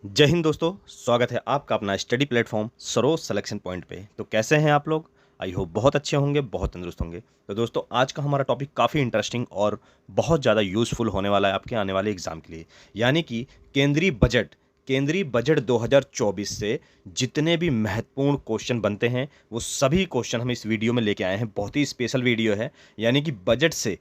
जय हिंद दोस्तों। स्वागत है आपका अपना study platform Saroj selection point पे। तो कैसे हैं आप लोग? आई होप बहुत अच्छे होंगे, बहुत तंदुरुस्त होंगे। तो दोस्तों आज का हमारा टॉपिक काफ़ी इंटरेस्टिंग और बहुत ज़्यादा यूज़फुल होने वाला है आपके आने वाले एग्जाम के लिए, यानी कि केंद्रीय बजट। केंद्रीय बजट 2024 से जितने भी महत्वपूर्ण क्वेश्चन बनते हैं वो सभी क्वेश्चन हम इस वीडियो में लेके आए हैं। बहुत ही स्पेशल वीडियो है, यानी कि बजट से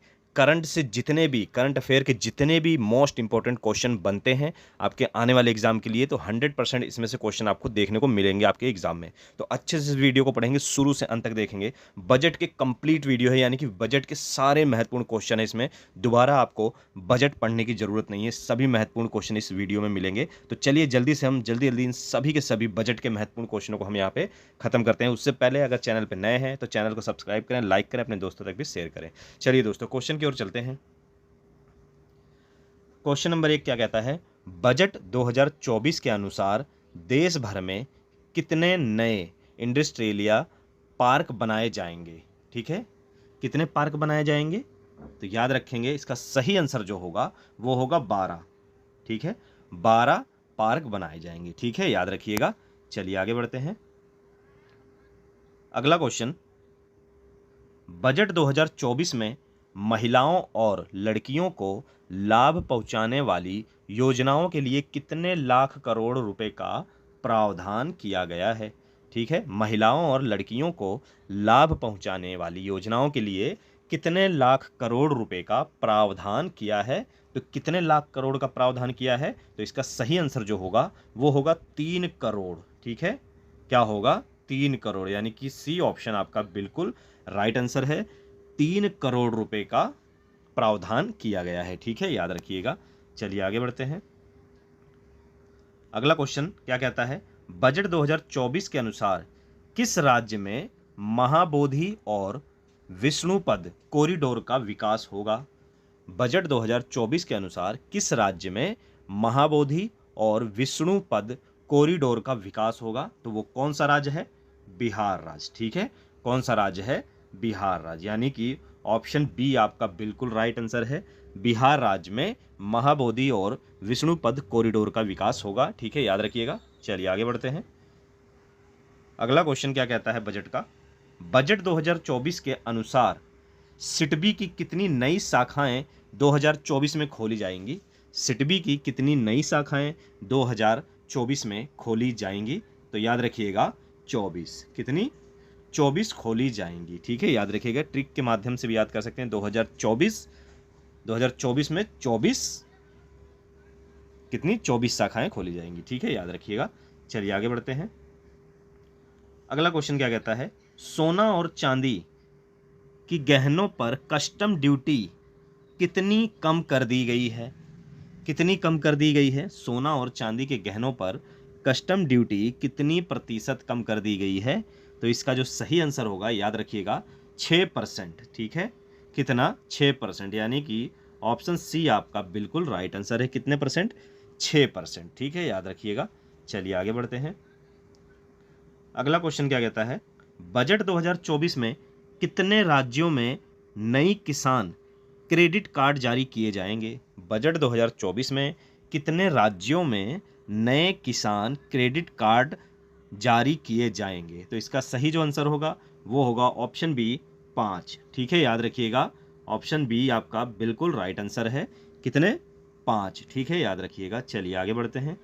जितने भी करंट अफेयर के जितने भी मोस्ट इंपॉर्टेंट क्वेश्चन बनते हैं आपके आने वाले एग्जाम के लिए, तो 100% इसमें से क्वेश्चन आपको देखने को मिलेंगे आपके एग्जाम में। तो अच्छे से इस वीडियो को पढ़ेंगे, शुरू से अंत तक देखेंगे। बजट के कंप्लीट वीडियो है, यानी कि बजट के सारे महत्वपूर्ण क्वेश्चन है इसमें। दोबारा आपको बजट पढ़ने की जरूरत नहीं है, सभी महत्वपूर्ण क्वेश्चन इस वीडियो में मिलेंगे। तो चलिए जल्दी से हम जल्दी जल्दी इन सभी के सभी बजट के महत्वपूर्ण क्वेश्चनों को हम यहाँ पे खत्म करते हैं। उससे पहले अगर चैनल पर नए हैं तो चैनल को सब्सक्राइब करें, लाइक करें, अपने दोस्तों तक भी शेयर करें। चलिए दोस्तों क्वेश्चन की ओर चलते हैं। क्वेश्चन नंबर 1 क्या कहता है? बजट 2024 के अनुसार देश भर में कितने नए इंडस्ट्रियल पार्क बनाए जाएंगे? ठीक है, कितने पार्क बनाए जाएंगे? तो याद रखेंगे इसका सही आंसर जो होगा वो होगा 12। ठीक है, 12 पार्क बनाए जाएंगे। ठीक है, याद रखिएगा। चलिए आगे बढ़ते हैं। अगला क्वेश्चन, बजट 2024 में महिलाओं और लड़कियों को लाभ पहुंचाने वाली योजनाओं के लिए कितने लाख करोड़ रुपए का प्रावधान किया गया है? ठीक है, महिलाओं और लड़कियों को लाभ पहुंचाने वाली योजनाओं के लिए कितने लाख करोड़ रुपए का प्रावधान किया है? तो कितने लाख करोड़ का प्रावधान किया है? तो इसका सही आंसर जो होगा वो होगा 3 करोड़। ठीक है, क्या होगा? 3 करोड़, यानी कि सी ऑप्शन आपका बिल्कुल राइट आंसर है। 3 करोड़ रुपए का प्रावधान किया गया है। ठीक है, याद रखिएगा। चलिए आगे बढ़ते हैं। अगला क्वेश्चन क्या कहता है? बजट 2024 के अनुसार किस राज्य में महाबोधि और विष्णुपद कॉरिडोर का विकास होगा? बजट 2024 के अनुसार किस राज्य में महाबोधि और विष्णुपद कॉरिडोर का विकास होगा? तो वो कौन सा राज्य है? बिहार राज्य। ठीक है, कौन सा राज्य है? बिहार राज्य, यानी कि ऑप्शन बी आपका बिल्कुल राइट आंसर है। बिहार राज्य में महाबोधि और विष्णुपद कॉरिडोर का विकास होगा। ठीक है, याद रखिएगा। चलिए आगे बढ़ते हैं। अगला क्वेश्चन क्या कहता है बजट का? बजट 2024 के अनुसार सिडबी की कितनी नई शाखाएं 2024 में खोली जाएंगी? सिडबी की कितनी नई शाखाएं 2024 में खोली जाएंगी? तो याद रखिएगा 24। कितनी? 24 खोली जाएंगी। ठीक है, याद रखिएगा। ट्रिक के माध्यम से भी याद कर सकते हैं। 2024 में 24 कितनी? 24 शाखाएं खोली जाएंगी। ठीक है, याद रखिएगा। चलिए आगे बढ़ते हैं। अगला क्वेश्चन क्या कहता है? सोना और चांदी की गहनों पर कस्टम ड्यूटी कितनी कम कर दी गई है? कितनी कम कर दी गई है? सोना और चांदी के गहनों पर कस्टम ड्यूटी कितनी प्रतिशत कम कर दी गई है? तो इसका जो सही आंसर होगा, याद रखिएगा, 6%। ठीक है, कितना? 6%, यानी कि ऑप्शन सी आपका बिल्कुल राइट आंसर है। कितने परसेंट? 6%। ठीक है, याद रखिएगा। चलिए आगे बढ़ते हैं। अगला क्वेश्चन क्या कहता है? बजट 2024 में कितने राज्यों में नई किसान क्रेडिट कार्ड जारी किए जाएंगे? बजट 2024 में कितने राज्यों में नए किसान क्रेडिट कार्ड जारी किए जाएंगे? तो इसका सही जो आंसर होगा वो होगा ऑप्शन बी, 5। ठीक है, याद रखिएगा। ऑप्शन बी आपका बिल्कुल राइट आंसर है। कितने? 5। ठीक है, याद रखिएगा। चलिए आगे बढ़ते हैं।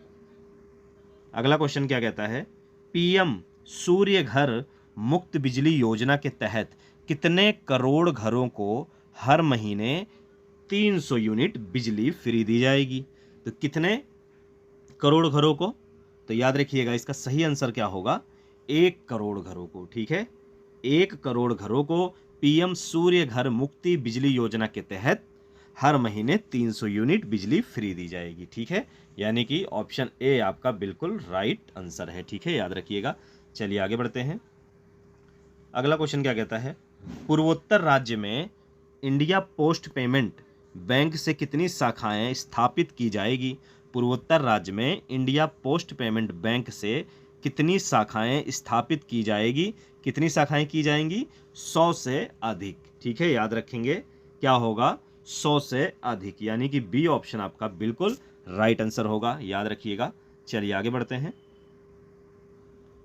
अगला क्वेश्चन क्या कहता है? पीएम सूर्य घर मुफ्त बिजली योजना के तहत कितने करोड़ घरों को हर महीने 300 यूनिट बिजली फ्री दी जाएगी? तो कितने करोड़ घरों को? तो याद रखिएगा इसका सही आंसर क्या होगा? 1 करोड़ घरों को। ठीक है, 1 करोड़ घरों को पीएम सूर्य घर मुफ्त बिजली योजना के तहत हर महीने 300 यूनिट बिजली फ्री दी जाएगी। ठीक है, यानी कि ऑप्शन ए आपका बिल्कुल राइट आंसर है। ठीक है, याद रखिएगा। चलिए आगे बढ़ते हैं। अगला क्वेश्चन क्या कहता है? पूर्वोत्तर राज्य में इंडिया पोस्ट पेमेंट बैंक से कितनी शाखाएं स्थापित की जाएगी? पूर्वोत्तर राज्य में इंडिया पोस्ट पेमेंट बैंक से कितनी शाखाएं स्थापित की जाएगी? कितनी शाखाएं की जाएंगी? 100 से अधिक। ठीक है, याद रखेंगे क्या होगा? 100 से अधिक, यानी कि बी ऑप्शन आपका बिल्कुल राइट आंसर होगा। याद रखिएगा। चलिए आगे बढ़ते हैं।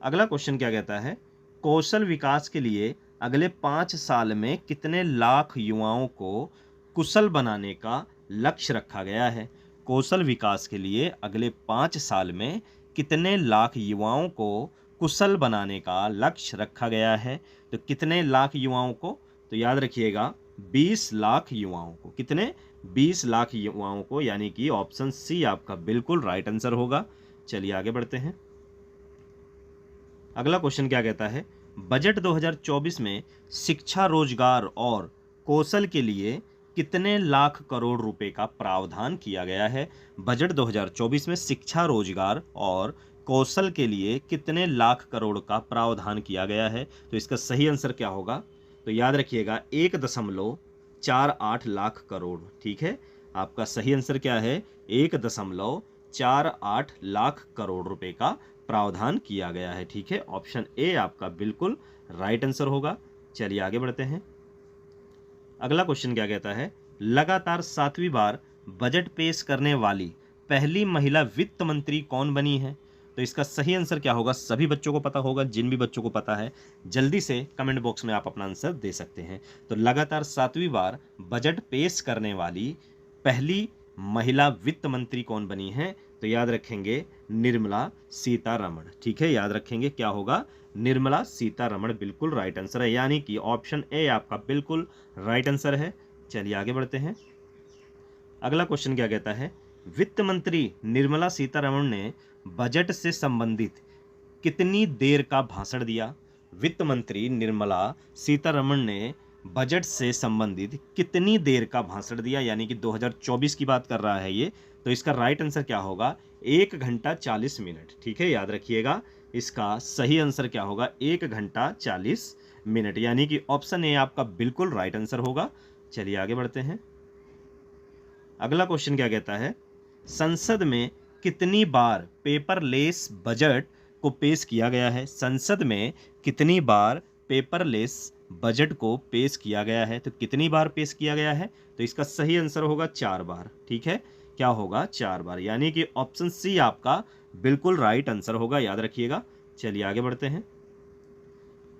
अगला क्वेश्चन क्या कहता है, कौशल विकास के लिए अगले 5 साल में कितने लाख युवाओं को कुशल बनाने का लक्ष्य रखा गया है। कौशल विकास के लिए अगले 5 साल में कितने लाख युवाओं को कुशल बनाने का लक्ष्य रखा गया है। तो कितने लाख युवाओं को, तो याद रखिएगा 20 लाख युवाओं को। कितने, 20 लाख युवाओं को, यानी कि ऑप्शन सी आपका बिल्कुल राइट आंसर होगा। चलिए आगे बढ़ते हैं। अगला क्वेश्चन क्या कहता है, बजट 2024 में शिक्षा, रोजगार और कौशल के लिए कितने लाख करोड़ रुपए का प्रावधान किया गया है। बजट 2024 में शिक्षा, रोजगार और कौशल के लिए कितने लाख करोड़ का प्रावधान किया गया है। तो इसका सही आंसर क्या होगा, तो याद रखिएगा 1.48 लाख करोड़। ठीक है, आपका सही आंसर क्या है, 1.48 लाख करोड़ रुपए का प्रावधान किया गया है। ठीक है, ऑप्शन ए आपका बिल्कुल राइट आंसर होगा। चलिए आगे बढ़ते हैं। अगला क्वेश्चन क्या कहता है, लगातार 7वीं बार बजट पेश करने वाली पहली महिला वित्त मंत्री कौन बनी है। तो इसका सही आंसर क्या होगा, सभी बच्चों को पता होगा। जिन भी बच्चों को पता है जल्दी से कमेंट बॉक्स में आप अपना आंसर दे सकते हैं। तो लगातार 7वीं बार बजट पेश करने वाली पहली महिला वित्त मंत्री कौन बनी है। तो याद रखेंगे निर्मला सीतारमण। ठीक है, याद रखेंगे क्या होगा, निर्मला सीतारमण बिल्कुल राइट आंसर है, यानी कि ऑप्शन ए आपका बिल्कुल राइट आंसर है। चलिए आगे बढ़ते हैं। अगला क्वेश्चन क्या कहता है, वित्त मंत्री निर्मला सीतारमण ने बजट से संबंधित कितनी देर का भाषण दिया। वित्त मंत्री निर्मला सीतारमण ने बजट से संबंधित कितनी देर का भाषण दिया, यानी कि 2024 की बात कर रहा है ये। तो इसका राइट आंसर क्या होगा, 1 घंटा 40 मिनट। ठीक है, याद रखिएगा इसका सही आंसर क्या होगा, 1 घंटा 40 मिनट, यानी कि ऑप्शन ए आपका बिल्कुल राइट आंसर होगा। चलिए आगे बढ़ते हैं। अगला क्वेश्चन क्या कहता है, संसद में कितनी बार पेपरलेस बजट को पेश किया गया है। संसद में कितनी बार पेपरलेस बजट को पेश किया गया है। तो कितनी बार पेश किया गया है, तो इसका सही आंसर होगा 4 बार। ठीक है, क्या होगा, 4 बार, यानी कि ऑप्शन सी आपका बिल्कुल राइट आंसर होगा, याद रखिएगा। चलिए आगे बढ़ते हैं।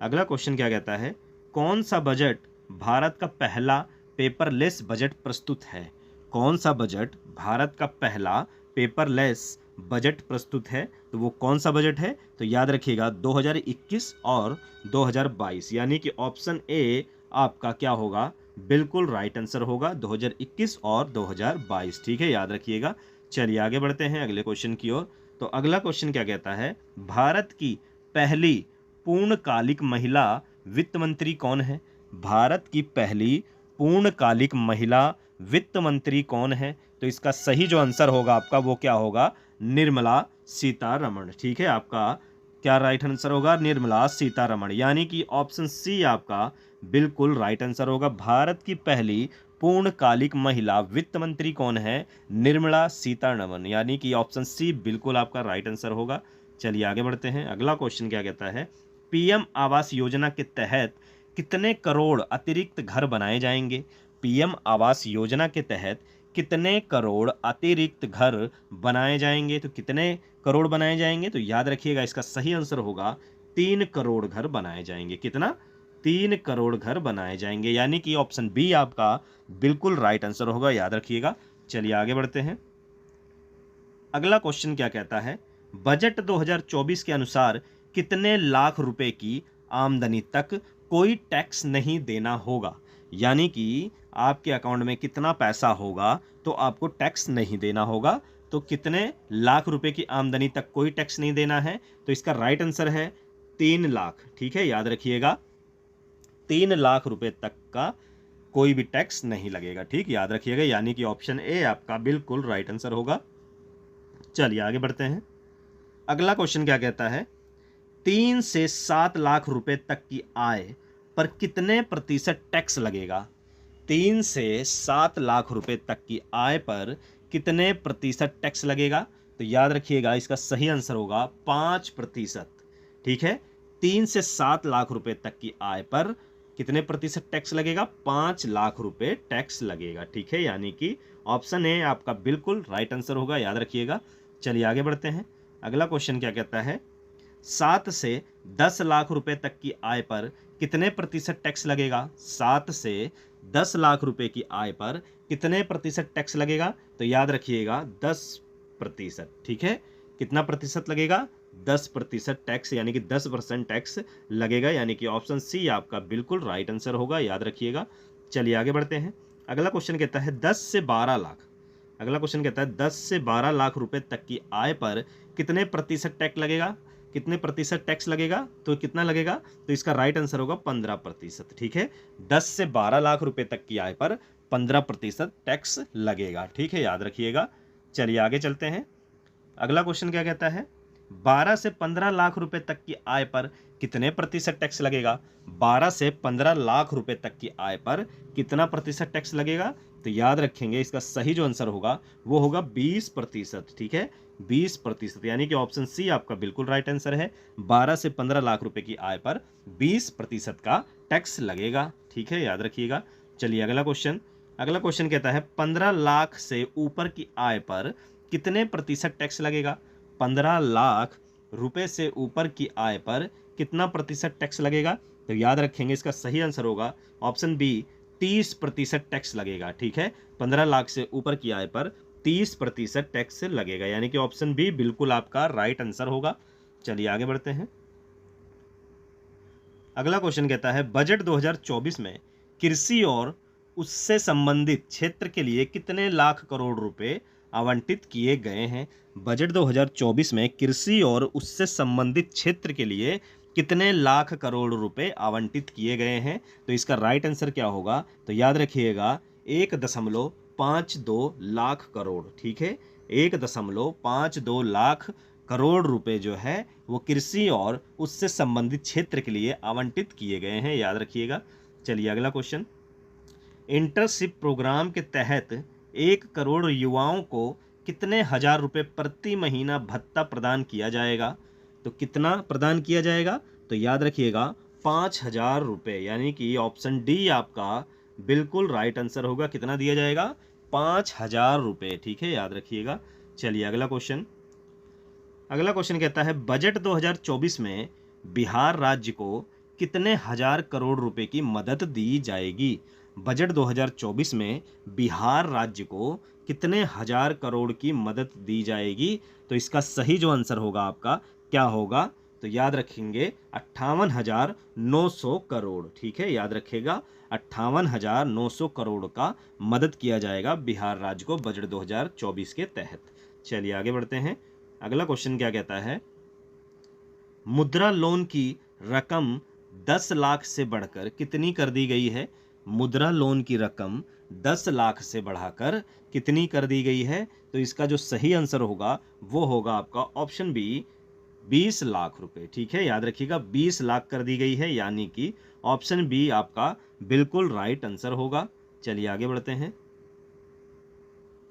अगला क्वेश्चन क्या कहता है, कौन सा बजट भारत का पहला पेपरलेस बजट प्रस्तुत है। कौन सा बजट भारत का पहला पेपरलेस बजट प्रस्तुत है। तो वो कौन सा बजट है, तो याद रखिएगा 2021 और 2022, यानी कि ऑप्शन ए आपका क्या होगा, बिल्कुल राइट आंसर होगा, 2021 और 2022। ठीक है, याद रखिएगा। चलिए आगे बढ़ते हैं अगले क्वेश्चन की ओर। तो अगला क्वेश्चन क्या कहता है, भारत की पहली पूर्णकालिक महिला वित्त मंत्री कौन है। भारत की पहली पूर्णकालिक महिला वित्त मंत्री कौन है। तो इसका सही जो आंसर होगा आपका वो क्या होगा, निर्मला सीतारमण। ठीक है, आपका क्या राइट आंसर होगा, निर्मला सीतारमण, यानी कि ऑप्शन सी आपका बिल्कुल राइट आंसर होगा। भारत की पहली पूर्णकालिक महिला वित्त मंत्री कौन है, निर्मला सीतारमण, यानी कि ऑप्शन सी बिल्कुल आपका राइट आंसर होगा। चलिए आगे बढ़ते हैं। अगला क्वेश्चन क्या कहता है, पीएम आवास योजना के तहत कितने करोड़ अतिरिक्त घर बनाए जाएंगे। पीएम आवास योजना के तहत कितने करोड़ अतिरिक्त घर बनाए जाएंगे। तो कितने करोड़ बनाए जाएंगे, तो याद रखिएगा इसका सही आंसर होगा 3 करोड़ घर बनाए जाएंगे। कितना, 3 करोड़ घर बनाए जाएंगे, यानी कि ऑप्शन बी आपका बिल्कुल राइट आंसर होगा, याद रखिएगा। चलिए आगे बढ़ते हैं। अगला क्वेश्चन क्या कहता है, बजट 2024 के अनुसार कितने लाख रुपए की आमदनी तक कोई टैक्स नहीं देना होगा। यानी कि आपके अकाउंट में कितना पैसा होगा तो आपको टैक्स नहीं देना होगा। तो कितने लाख रुपए की आमदनी तक कोई टैक्स नहीं देना है, तो इसका राइट आंसर है 3 लाख। ठीक है, याद रखिएगा 3 लाख रुपए तक का कोई भी टैक्स नहीं लगेगा। ठीक, याद रखिएगा, यानी कि ऑप्शन ए आपका बिल्कुल राइट आंसर होगा। चलिए आगे बढ़ते हैं। अगला क्वेश्चन क्या कहता है, 3 से 7 लाख रुपए तक की आय पर कितने प्रतिशत टैक्स लगेगा। 3 से 7 लाख रुपए तक की आय पर कितने प्रतिशत टैक्स लगेगा। तो याद रखिएगा इसका सही आंसर होगा 5%। ठीक है, 3 से 7 लाख रुपए तक की आय पर कितने प्रतिशत टैक्स लगेगा, 5 लाख रुपए टैक्स लगेगा। ठीक है, यानी कि ऑप्शन ए आपका बिल्कुल राइट आंसर होगा, याद रखिएगा। चलिए आगे बढ़ते हैं। अगला क्वेश्चन क्या कहता है, 7 से 10 लाख रुपए तक की आय पर कितने प्रतिशत टैक्स लगेगा? 7 से 10 लाख रुपए की आय पर कितने प्रतिशत टैक्स लगेगा? तो याद रखिएगा 10%, ठीक है। कितना प्रतिशत लगेगा? 10% टैक्स, यानी कि 10% टैक्स लगेगा, यानी कि ऑप्शन सी आपका बिल्कुल राइट आंसर होगा, याद रखिएगा। चलिए आगे बढ़ते हैं। अगला क्वेश्चन कहता है 10 से 12 लाख। अगला क्वेश्चन कहता है 10 से 12 लाख रुपए तक की आय पर कितने प्रतिशत टैक्स लगेगा? कितने प्रतिशत टैक्स लगेगा? तो कितना लगेगा? तो इसका राइट आंसर होगा 15%, ठीक है। 10 से 12 लाख रुपए तक की आय पर 15% टैक्स लगेगा, ठीक है, याद रखिएगा। चलिए आगे चलते हैं। अगला क्वेश्चन क्या कहता है, 12 से 15 लाख रुपए तक की आय पर कितने प्रतिशत टैक्स लगेगा? 12 से 15 लाख रुपए तक की आय पर कितना प्रतिशत टैक्स लगेगा? तो याद रखेंगे इसका सही जो आंसर होगा वो होगा 20%, ठीक है, 20%, यानी कि ऑप्शन सी आपका बिल्कुल राइट आंसर है। 12 से 15 लाख रुपए की आय पर 20% का टैक्स लगेगा, ठीक है, याद रखिएगा। चलिए अगला क्वेश्चन। अगला क्वेश्चन कहता है 15 लाख से ऊपर की आय पर कितने प्रतिशत टैक्स लगेगा? 15 लाख रुपए से ऊपर की आय पर कितना प्रतिशत टैक्स लगेगा? तो याद रखेंगे इसका सही आंसर होगा ऑप्शन बी, 30% टैक्स लगेगा, ठीक है। 15 लाख से ऊपर की आय पर 30% टैक्स लगेगा, यानी कि ऑप्शन बी बिल्कुल आपका राइट आंसर होगा। चलिए आगे बढ़ते हैं। अगला क्वेश्चन कहता है बजट 2024 में कृषि और उससे संबंधित क्षेत्र के लिए कितने लाख करोड़ रुपए आवंटित किए गए हैं? बजट 2024 में कृषि और उससे संबंधित क्षेत्र के लिए कितने लाख करोड़ रुपए आवंटित किए गए हैं? तो इसका राइट आंसर क्या होगा? तो याद रखिएगा 1.52 लाख करोड़, ठीक है, 1.52 लाख करोड़ रुपए जो है वो कृषि और उससे संबंधित क्षेत्र के लिए आवंटित किए गए हैं, याद रखिएगा। चलिए अगला क्वेश्चन। इंटर्नशिप प्रोग्राम के तहत 1 करोड़ युवाओं को कितने हजार रुपए प्रति महीना भत्ता प्रदान किया जाएगा? तो कितना प्रदान किया जाएगा? तो याद रखिएगा 5,000 रुपए, यानी कि ऑप्शन डी आपका बिल्कुल राइट आंसर होगा। कितना दिया जाएगा? 5,000 रुपए, ठीक है, याद रखिएगा। चलिए अगला क्वेश्चन। अगला क्वेश्चन कहता है बजट 2024 में बिहार राज्य को कितने हजार करोड़ रुपए की मदद दी जाएगी? बजट 2024 में बिहार राज्य को कितने हजार करोड़ की मदद दी जाएगी? तो इसका सही जो आंसर होगा आपका क्या होगा? तो याद रखेंगे 58,900 करोड़, ठीक है, याद रखेगा 58,900 करोड़ का मदद किया जाएगा बिहार राज्य को बजट 2024 के तहत। चलिए आगे बढ़ते हैं। अगला क्वेश्चन क्या कहता है, मुद्रा लोन की रकम 10 लाख से बढ़कर कितनी कर दी गई है? मुद्रा लोन की रकम 10 लाख से बढ़ाकर कितनी कर दी गई है? तो इसका जो सही आंसर होगा वो होगा आपका ऑप्शन बी, 20 लाख रुपए, ठीक है, याद रखिएगा 20 लाख कर दी गई है, यानी कि ऑप्शन बी आपका बिल्कुल राइट आंसर होगा। चलिए आगे बढ़ते हैं।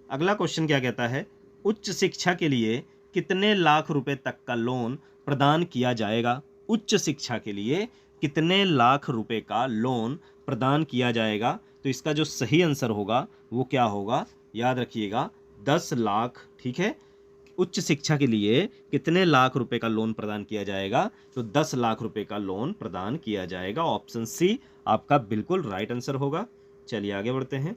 अगला क्वेश्चन क्या कहता है, उच्च शिक्षा के लिए कितने लाख रुपए तक का लोन प्रदान किया जाएगा? उच्च शिक्षा के लिए कितने लाख रुपए का लोन प्रदान किया जाएगा? तो इसका जो सही आंसर होगा वो क्या होगा? याद रखिएगा 10 लाख, ठीक है। उच्च शिक्षा के लिए कितने लाख रुपए का लोन प्रदान किया जाएगा? तो 10 लाख रुपए का लोन प्रदान किया जाएगा, ऑप्शन सी आपका बिल्कुल राइट आंसर होगा। चलिए आगे बढ़ते हैं।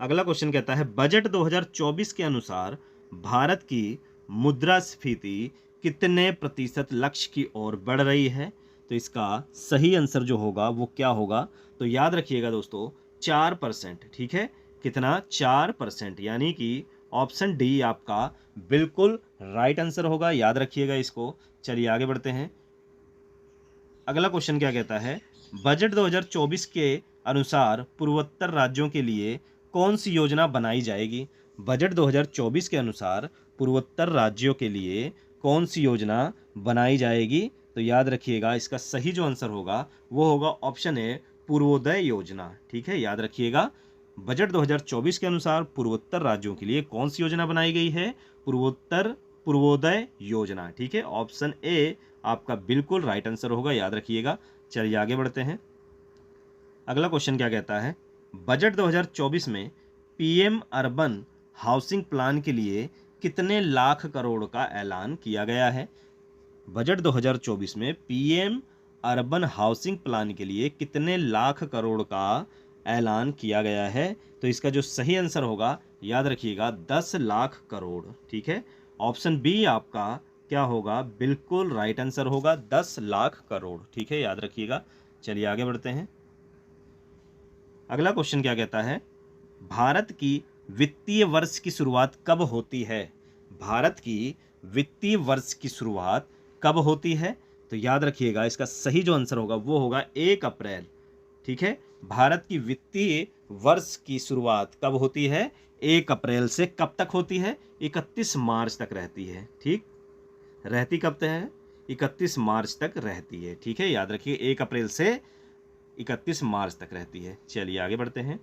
अगला क्वेश्चन कहता है बजट 2024 के अनुसार भारत की मुद्रास्फीति कितने प्रतिशत लक्ष्य की ओर बढ़ रही है? तो इसका सही आंसर जो होगा वो क्या होगा? तो याद रखिएगा दोस्तों 4%, ठीक है, कितना? 4%, यानी कि ऑप्शन डी आपका बिल्कुल राइट आंसर होगा, याद रखिएगा इसको। चलिए आगे बढ़ते हैं। अगला क्वेश्चन क्या कहता है, बजट 2024 के अनुसार पूर्वोत्तर राज्यों के लिए कौन सी योजना बनाई जाएगी? बजट 2024 के अनुसार पूर्वोत्तर राज्यों के लिए कौन सी योजना बनाई जाएगी? तो याद रखिएगा इसका सही जो आंसर होगा वो होगा ऑप्शन ए, पूर्वोदय योजना, ठीक है, याद रखिएगा। बजट 2024 के अनुसार पूर्वोत्तर राज्यों के लिए कौन सी योजना बनाई गई है? पूर्वोदय योजना, ठीक है, ऑप्शन ए आपका बिल्कुल राइट आंसर होगा, याद रखिएगा। चलिए आगे बढ़ते हैं। अगला क्वेश्चन क्या कहता है, बजट 2024 में पीएम अर्बन हाउसिंग प्लान के लिए कितने लाख करोड़ का ऐलान किया गया है? बजट 2024 में पीएम अर्बन हाउसिंग प्लान के लिए कितने लाख करोड़ का ऐलान किया गया है? तो इसका जो सही आंसर होगा, याद रखिएगा, 10 लाख करोड़। ठीक है, ऑप्शन बी आपका क्या होगा? बिल्कुल राइट आंसर होगा, 10 लाख करोड़। ठीक है, याद रखिएगा। चलिए आगे बढ़ते हैं। अगला क्वेश्चन क्या कहता है? भारत की वित्तीय वर्ष की शुरुआत कब होती है? भारत की वित्तीय वर्ष की शुरुआत कब होती है? तो याद रखिएगा, इसका सही जो आंसर होगा वो होगा 1 अप्रैल। ठीक है, भारत की वित्तीय वर्ष की शुरुआत कब होती है? 1 अप्रैल से कब तक होती है? 31 मार्च तक रहती है। ठीक, रहती कब तक है? 31 मार्च तक रहती है। ठीक है, याद रखिए, 1 अप्रैल से 31 मार्च तक रहती है। चलिए आगे बढ़ते हैं।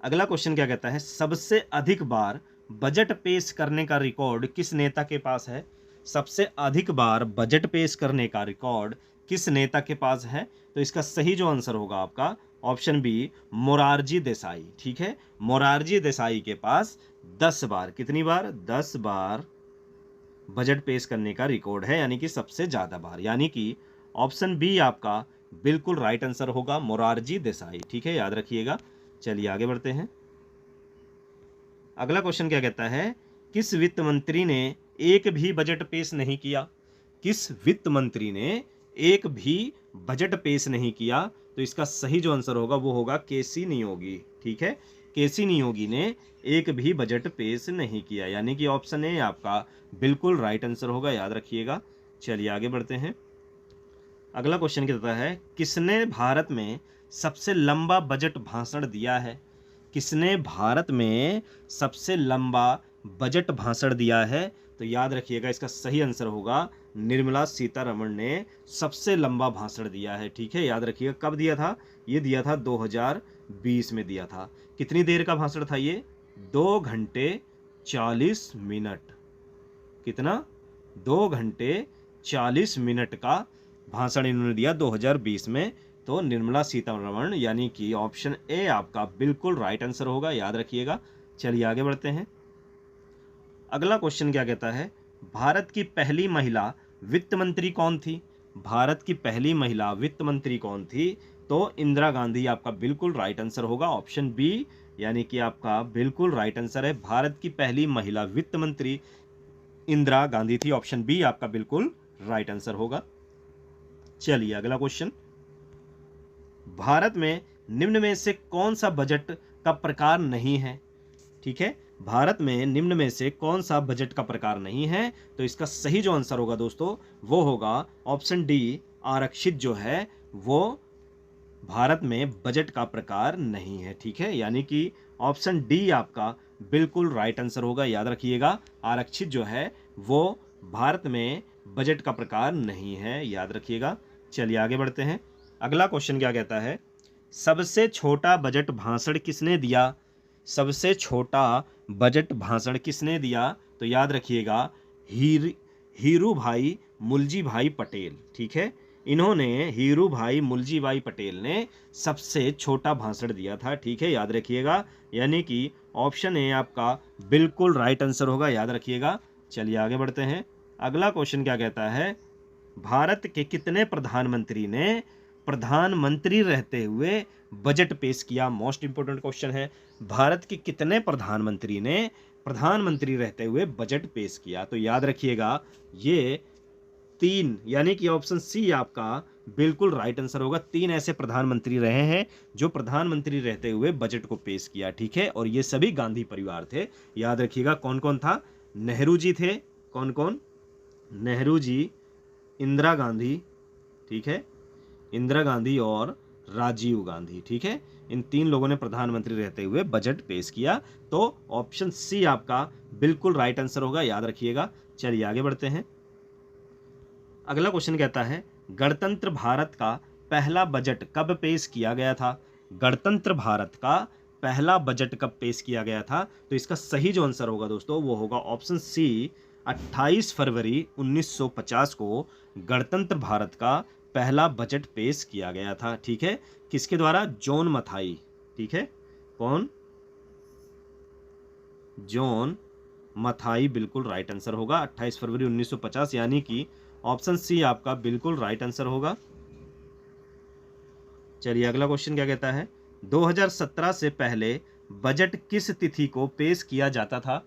अगला क्वेश्चन क्या कहता है? सबसे अधिक बार बजट पेश करने का रिकॉर्ड किस नेता के पास है? सबसे अधिक बार बजट पेश करने का रिकॉर्ड किस नेता के पास है? तो इसका सही जो आंसर होगा आपका ऑप्शन बी, मोरारजी देसाई। ठीक है, मोरारजी देसाई के पास 10 बार, कितनी बार? 10 बार बजट पेश करने का रिकॉर्ड है, यानी कि सबसे ज्यादा बार, यानी कि ऑप्शन बी आपका बिल्कुल राइट आंसर होगा, मोरारजी देसाई। ठीक है, याद रखिएगा। चलिए आगे बढ़ते हैं। अगला क्वेश्चन क्या कहता है? किस वित्त मंत्री ने एक भी बजट पेश नहीं किया? किस वित्त मंत्री ने एक भी बजट पेश नहीं किया? तो इसका सही जो आंसर होगा वो होगा केसी नियोगी। ठीक है, केसी नियोगी ने एक भी बजट पेश नहीं किया, यानी कि ऑप्शन ए आपका बिल्कुल राइट आंसर होगा, याद रखिएगा। चलिए आगे बढ़ते हैं। अगला क्वेश्चन कहता है, किसने भारत में सबसे लंबा बजट भाषण दिया है? किसने भारत में सबसे लंबा बजट भाषण दिया है? तो याद रखिएगा, इसका सही आंसर होगा निर्मला सीतारमण ने सबसे लंबा भाषण दिया है। ठीक है, याद रखिएगा, कब दिया था? ये दिया था 2020 में दिया था। कितनी देर का भाषण था ये? 2 घंटे 40 मिनट। कितना? 2 घंटे 40 मिनट का भाषण इन्होंने दिया 2020 में। तो निर्मला सीतारमण, यानी कि ऑप्शन ए आपका बिल्कुल राइट आंसर होगा, याद रखिएगा। चलिए आगे बढ़ते हैं। अगला क्वेश्चन क्या कहता है? भारत की पहली महिला वित्त मंत्री कौन थी? भारत की पहली महिला वित्त मंत्री कौन थी? तो इंदिरा गांधी आपका बिल्कुल राइट आंसर होगा, ऑप्शन बी, यानी कि आपका बिल्कुल राइट आंसर है। भारत की पहली महिला वित्त मंत्री इंदिरा गांधी थी, ऑप्शन बी आपका बिल्कुल राइट आंसर होगा। चलिए अगला क्वेश्चन, भारत में निम्न में से कौन सा बजट का प्रकार नहीं है? ठीक है, भारत में निम्न में से कौन सा बजट का प्रकार नहीं है? तो इसका सही जो आंसर होगा दोस्तों वो होगा ऑप्शन डी, आरक्षित जो है वो भारत में बजट का प्रकार नहीं है। ठीक है, यानी कि ऑप्शन डी आपका बिल्कुल राइट आंसर होगा, याद रखिएगा, आरक्षित जो है वो भारत में बजट का प्रकार नहीं है, याद रखिएगा। चलिए आगे बढ़ते हैं। अगला क्वेश्चन क्या कहता है? सबसे छोटा बजट भाषण किसने दिया? सबसे छोटा बजट भाषण किसने दिया? तो याद रखिएगा, हीरू भाई मुलजी भाई पटेल। ठीक है, इन्होंने, हीरू भाई मुलजी भाई पटेल ने सबसे छोटा भाषण दिया था। ठीक है, याद रखिएगा, यानी कि ऑप्शन ए आपका बिल्कुल राइट आंसर होगा, याद रखिएगा। चलिए आगे बढ़ते हैं। अगला क्वेश्चन क्या कहता है? भारत के कितने प्रधानमंत्री ने प्रधानमंत्री रहते हुए बजट पेश किया? मोस्ट इंपोर्टेंट क्वेश्चन है। भारत के कितने प्रधानमंत्री ने प्रधानमंत्री रहते हुए बजट पेश किया? तो याद रखिएगा, ये 3, यानी कि ऑप्शन सी आपका बिल्कुल राइट आंसर होगा। 3 ऐसे प्रधानमंत्री रहे हैं जो प्रधानमंत्री रहते हुए बजट को पेश किया। ठीक है, और ये सभी गांधी परिवार थे, याद रखिएगा। कौन कौन था? नेहरू जी थे। कौन कौन? नेहरू जी, इंदिरा गांधी, ठीक है, इंदिरा गांधी और राजीव गांधी। ठीक है, इन 3 लोगों ने प्रधानमंत्री रहते हुए बजट पेश किया। तो ऑप्शन सी आपका बिल्कुल राइट आंसर होगा, याद रखिएगा। चलिए आगे बढ़ते हैं। अगला क्वेश्चन कहता है, गणतंत्र भारत का पहला बजट कब पेश किया गया था? गणतंत्र भारत का पहला बजट कब पेश किया गया था? तो इसका सही जो आंसर होगा दोस्तों वो होगा ऑप्शन सी, 28 फरवरी 1950 को गणतंत्र भारत का पहला बजट पेश किया गया था। ठीक है, किसके द्वारा? जॉन मथाई। ठीक है, कौन? जॉन मथाई बिल्कुल राइट आंसर होगा 28 फरवरी 1950, यानी कि ऑप्शन सी आपका बिल्कुल राइट आंसर होगा। चलिए अगला क्वेश्चन क्या कहता है, 2017 से पहले बजट किस तिथि को पेश किया जाता था?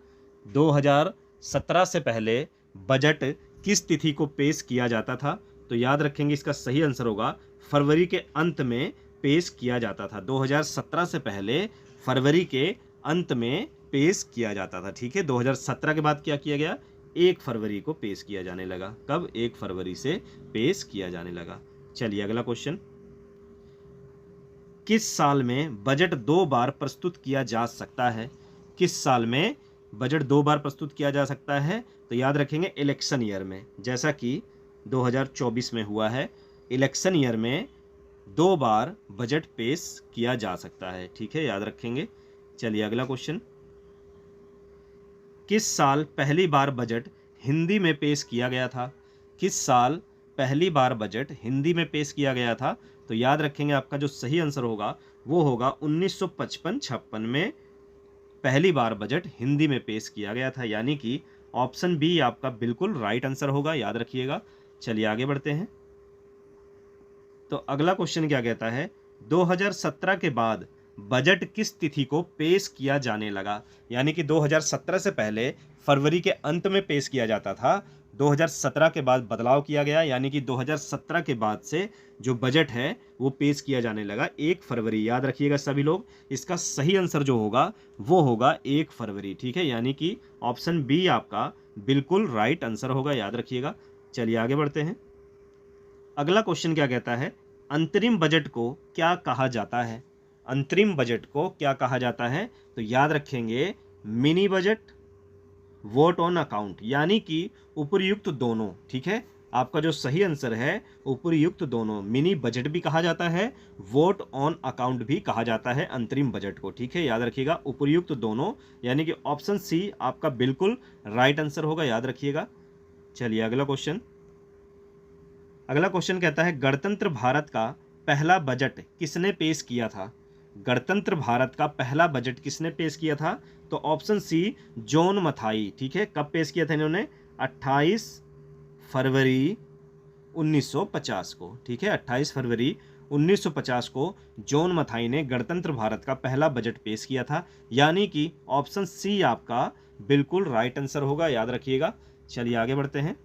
2017 से पहले बजट किस तिथि को पेश किया जाता था? तो याद रखेंगे इसका सही आंसर होगा फरवरी के अंत में पेश किया जाता था। 2017 से पहले फरवरी के अंत में पेश किया जाता था। ठीक है, 2017 के बाद क्या किया गया? 1 फरवरी को पेश किया जाने लगा। कब? 1 फरवरी से पेश किया जाने लगा। चलिए अगला क्वेश्चन, किस साल में बजट 2 बार प्रस्तुत किया जा सकता है? किस साल में बजट 2 बार प्रस्तुत किया जा सकता है? तो याद रखेंगे इलेक्शन ईयर में, जैसा कि 2024 में हुआ है। इलेक्शन ईयर में 2 बार बजट पेश किया जा सकता है। ठीक है, याद रखेंगे। चलिए अगला क्वेश्चन, किस साल पहली बार बजट हिंदी में पेश किया गया था? किस साल पहली बार बजट हिंदी में पेश किया गया था? तो याद रखेंगे आपका जो सही आंसर होगा वो होगा 1955-56 में पहली बार बजट हिंदी में पेश किया गया था, यानी कि ऑप्शन बी आपका बिल्कुल राइट आंसर होगा, याद रखिएगा। चलिए आगे बढ़ते हैं। तो अगला क्वेश्चन क्या कहता है, 2017 के बाद बजट किस तिथि को पेश किया जाने लगा? यानी कि 2017 से पहले फरवरी के अंत में पेश किया जाता था, 2017 के बाद बदलाव किया गया, यानी कि 2017 के बाद से जो बजट है वो पेश किया जाने लगा 1 फरवरी। याद रखिएगा सभी लोग, इसका सही आंसर जो होगा वो होगा 1 फरवरी। ठीक है, यानी कि ऑप्शन बी आपका बिल्कुल राइट आंसर होगा, याद रखिएगा। चलिए आगे बढ़ते हैं। अगला क्वेश्चन क्या कहता है, अंतरिम बजट को क्या कहा जाता है? अंतरिम बजट को क्या कहा जाता है? तो याद रखेंगे mini budget, vote on account, यानी कि उपयुक्त दोनों। ठीक है, आपका जो सही आंसर है उपयुक्त दोनों। मिनी बजट भी कहा जाता है, वोट ऑन अकाउंट भी कहा जाता है अंतरिम बजट को। ठीक है, याद रखिएगा उपयुक्त दोनों, यानी कि ऑप्शन सी आपका बिल्कुल राइट आंसर होगा, याद रखिएगा। चलिए अगला क्वेश्चन, अगला क्वेश्चन कहता है गणतंत्र भारत का पहला बजट किसने पेश किया था? गणतंत्र भारत का पहला बजट किसने पेश किया था? तो ऑप्शन सी जॉन मथाई। ठीक है, कब पेश किया था इन्होंने? 28 फरवरी 1950 को। ठीक है, 28 फरवरी 1950 को जॉन मथाई ने गणतंत्र भारत का पहला बजट पेश किया था, यानी कि ऑप्शन सी आपका बिल्कुल राइट आंसर होगा, याद रखिएगा। चलिए आगे बढ़ते हैं।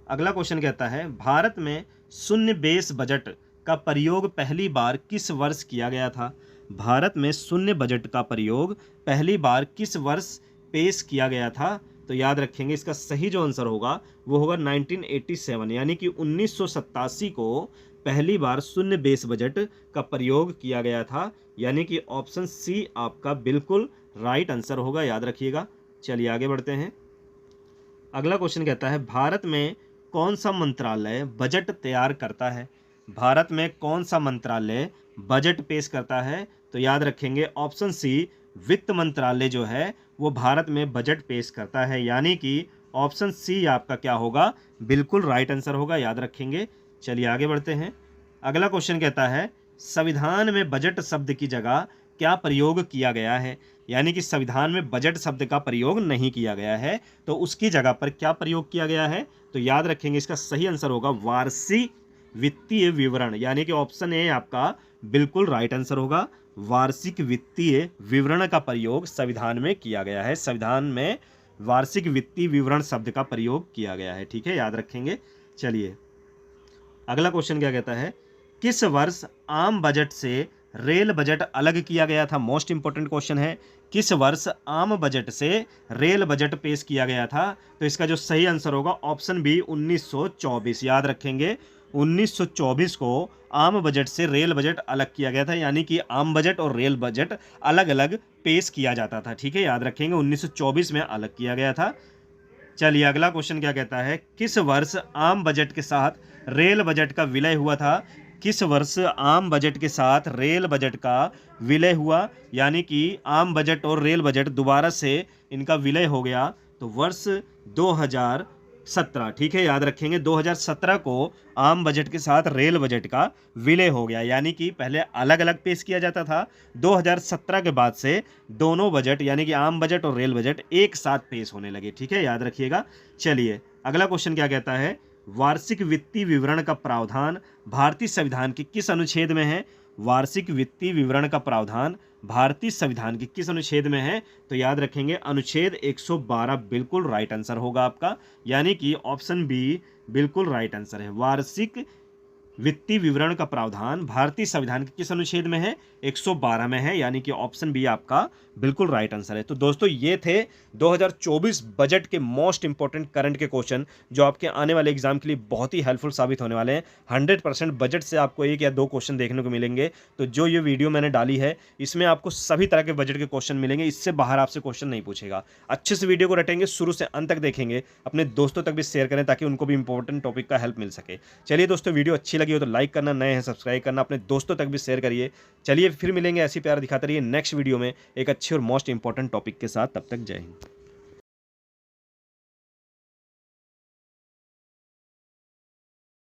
अगला क्वेश्चन कहता है भारत में शून्य बेस बजट का प्रयोग पहली बार किस वर्ष किया गया था? भारत में शून्य बजट का प्रयोग पहली बार किस वर्ष पेश किया गया था? तो याद रखेंगे इसका सही जो आंसर होगा वो होगा 1987, यानी कि 1987 को पहली बार शून्य बेस बजट का प्रयोग किया गया था, यानी कि ऑप्शन सी आपका बिल्कुल राइट आंसर होगा, याद रखिएगा। चलिए आगे बढ़ते हैं। अगला क्वेश्चन कहता है भारत में कौन सा मंत्रालय बजट तैयार करता है? भारत में कौन सा मंत्रालय बजट पेश करता है? तो याद रखेंगे ऑप्शन सी वित्त मंत्रालय जो है वो भारत में बजट पेश करता है, यानी कि ऑप्शन सी आपका क्या होगा? बिल्कुल राइट आंसर होगा, याद रखेंगे। चलिए आगे बढ़ते हैं। अगला क्वेश्चन कहता है संविधान में बजट शब्द की जगह क्या प्रयोग किया गया है? यानी कि संविधान में बजट शब्द का प्रयोग नहीं किया गया है, तो उसकी जगह पर क्या प्रयोग किया गया है? तो याद रखेंगे इसका सही आंसर होगा वार्षिक वित्तीय विवरण, यानी कि ऑप्शन ए आपका बिल्कुल राइट आंसर होगा। वार्षिक वित्तीय विवरण का प्रयोग संविधान में किया गया है। संविधान में वार्षिक वित्तीय विवरण शब्द का प्रयोग किया गया है। ठीक है, याद रखेंगे। चलिए अगला क्वेश्चन क्या कहता है किस वर्ष आम बजट से रेल बजट अलग किया गया था? मोस्ट इंपोर्टेंट क्वेश्चन है, किस वर्ष आम बजट से रेल बजट पेश किया गया था? तो इसका जो सही आंसर होगा ऑप्शन बी 1924, याद रखेंगे 1924 को आम बजट से रेल बजट अलग किया गया था, यानी कि आम बजट और रेल बजट अलग अलग पेश किया जाता था। ठीक है, याद रखेंगे 1924 में अलग किया गया था। चलिए अगला क्वेश्चन क्या कहता है किस वर्ष आम बजट के साथ रेल बजट का विलय हुआ था? किस वर्ष आम बजट के साथ रेल बजट का विलय हुआ, यानी कि आम बजट और रेल बजट दोबारा से इनका विलय हो गया? तो वर्ष 2017, ठीक है, याद रखेंगे 2017 को आम बजट के साथ रेल बजट का विलय हो गया, यानी कि पहले अलग अलग पेश किया जाता था। 2017 के बाद से दोनों बजट यानी कि आम बजट और रेल बजट एक साथ पेश होने लगे, ठीक है, याद रखिएगा। चलिए अगला क्वेश्चन क्या कहता है, वार्षिक वित्तीय विवरण का प्रावधान भारतीय संविधान के किस अनुच्छेद में है? वार्षिक वित्तीय विवरण का प्रावधान भारतीय संविधान के किस अनुच्छेद में है? तो याद रखेंगे अनुच्छेद 112 बिल्कुल राइट आंसर होगा आपका, यानी कि ऑप्शन बी बिल्कुल राइट आंसर है। वार्षिक वित्तीय विवरण का प्रावधान भारतीय संविधान के किस अनुच्छेद में है? 112 में है, यानी कि ऑप्शन बी आपका बिल्कुल राइट आंसर है। तो दोस्तों ये थे 2024 बजट के मोस्ट इंपॉर्टेंट करंट के क्वेश्चन जो आपके आने वाले एग्जाम के लिए बहुत ही हेल्पफुल साबित होने वाले हैं। 100% बजट से आपको 1 या 2 क्वेश्चन देखने को मिलेंगे। तो जो ये वीडियो मैंने डाली है इसमें आपको सभी तरह के बजट के क्वेश्चन मिलेंगे, इससे बाहर आपसे क्वेश्चन नहीं पूछेगा। अच्छे से वीडियो को रटेंगे, शुरू से अंत तक देखेंगे, अपने दोस्तों तक भी शेयर करें ताकि उनको भी इंपॉर्टेंट टॉपिक का हेल्प मिल सके। चलिए दोस्तों, वीडियो अच्छी लगी हो तो लाइक करना, नए हैं सब्सक्राइब करना, अपने दोस्तों तक भी शेयर करिए। चलिए फिर मिलेंगे ऐसी प्यार दिखाते रहिए नेक्स्ट वीडियो में एक अच्छे और मोस्ट इंपॉर्टेंट टॉपिक के साथ। तब तक जय हिंद।